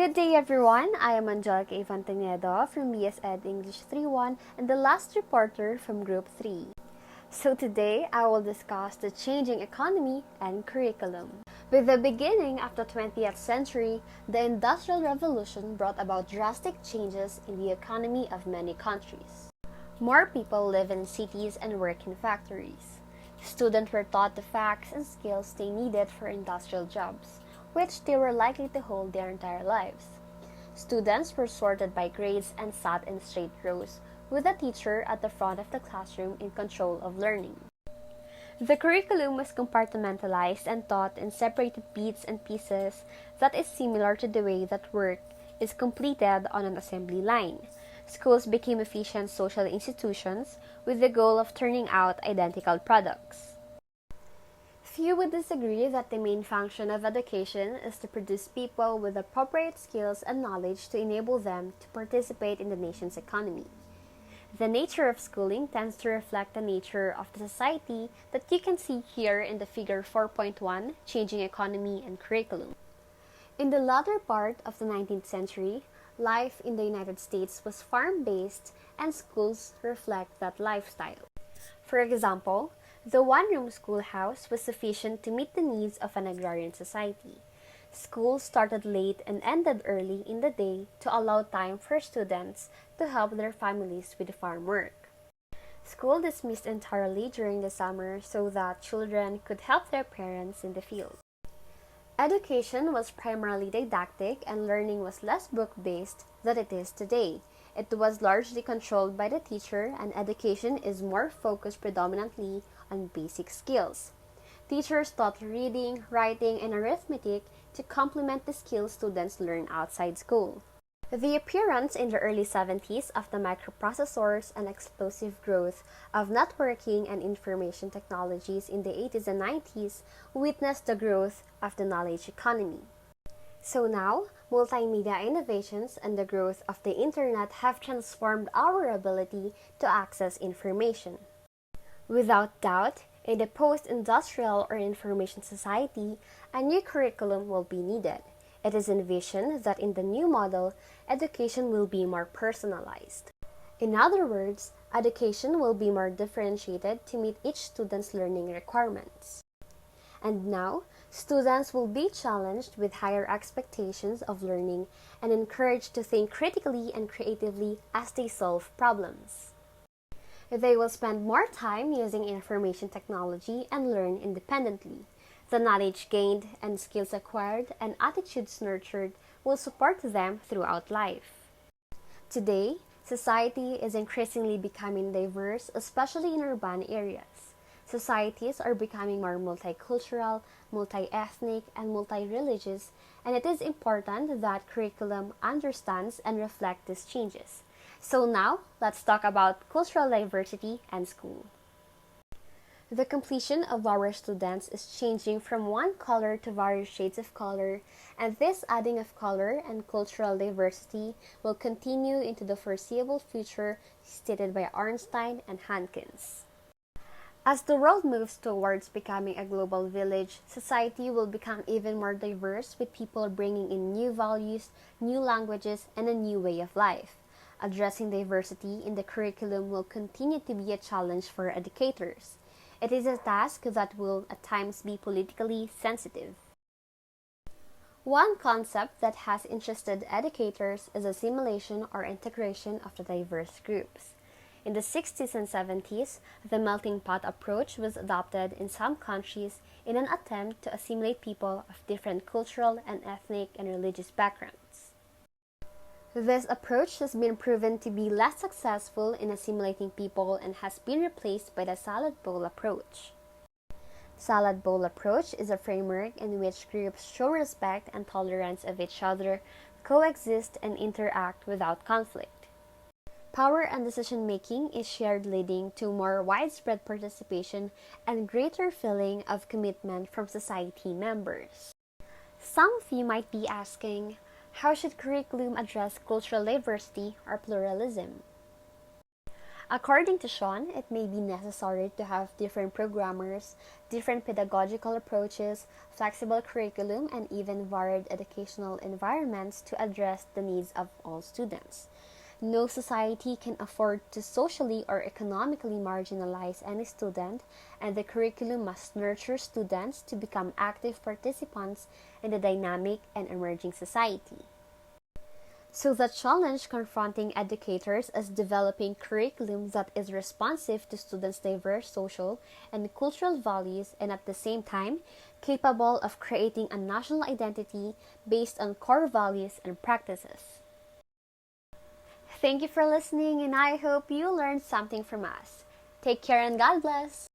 Good day everyone, I am Angelica Ivantanedo from BS Ed English 3-1 and the last reporter from Group 3. So today, I will discuss the changing economy and curriculum. With the beginning of the 20th century, the Industrial Revolution brought about drastic changes in the economy of many countries. More people live in cities and work in factories. Students were taught the facts and skills they needed for industrial jobs, which they were likely to hold their entire lives. Students were sorted by grades and sat in straight rows, with a teacher at the front of the classroom in control of learning. The curriculum was compartmentalized and taught in separated bits and pieces that is similar to the way that work is completed on an assembly line. Schools became efficient social institutions with the goal of turning out identical products. Few would disagree that the main function of education is to produce people with appropriate skills and knowledge to enable them to participate in the nation's economy. The nature of schooling tends to reflect the nature of the society that you can see here in the figure 4.1, Changing Economy and Curriculum. In the latter part of the 19th century, life in the United States was farm-based and schools reflect that lifestyle. For example, the one-room schoolhouse was sufficient to meet the needs of an agrarian society. Schools started late and ended early in the day to allow time for students to help their families with farm work. School dismissed entirely during the summer so that children could help their parents in the field. Education was primarily didactic and learning was less book-based than it is today. It was largely controlled by the teacher and education is more focused predominantly on basic skills. Teachers taught reading, writing, and arithmetic to complement the skills students learn outside school. The appearance in the early 70s of the microprocessors and explosive growth of networking and information technologies in the 80s and 90s witnessed the growth of the knowledge economy. So now, multimedia innovations and the growth of the internet have transformed our ability to access information. Without doubt, in the post-industrial or information society, a new curriculum will be needed. It is envisioned that in the new model, education will be more personalized. In other words, education will be more differentiated to meet each student's learning requirements. And now, students will be challenged with higher expectations of learning and encouraged to think critically and creatively as they solve problems. They will spend more time using information technology and learn independently. The knowledge gained and skills acquired and attitudes nurtured will support them throughout life. Today, society is increasingly becoming diverse, especially in urban areas. Societies are becoming more multicultural, multi-ethnic, and multi-religious, and it is important that curriculum understands and reflects these changes. So now, let's talk about cultural diversity and school. The complexion of our students is changing from one color to various shades of color, and this adding of color and cultural diversity will continue into the foreseeable future stated by Arnstein and Hankins. As the world moves towards becoming a global village, society will become even more diverse with people bringing in new values, new languages, and a new way of life. Addressing diversity in the curriculum will continue to be a challenge for educators. It is a task that will at times be politically sensitive. One concept that has interested educators is assimilation or integration of the diverse groups. In the 60s and 70s, the melting pot approach was adopted in some countries in an attempt to assimilate people of different cultural and ethnic and religious backgrounds. This approach has been proven to be less successful in assimilating people and has been replaced by the salad bowl approach. Salad bowl approach is a framework in which groups show respect and tolerance of each other, coexist, and interact without conflict. Power and decision-making is shared, leading to more widespread participation and greater feeling of commitment from society members. Some of you might be asking, how should curriculum address cultural diversity or pluralism? According to Sean, it may be necessary to have different programmers, different pedagogical approaches, flexible curriculum, and even varied educational environments to address the needs of all students. No society can afford to socially or economically marginalize any student, and the curriculum must nurture students to become active participants in the dynamic and emerging society. So the challenge confronting educators is developing curriculum that is responsive to students' diverse social and cultural values and at the same time capable of creating a national identity based on core values and practices. Thank you for listening, and I hope you learned something from us. Take care and God bless!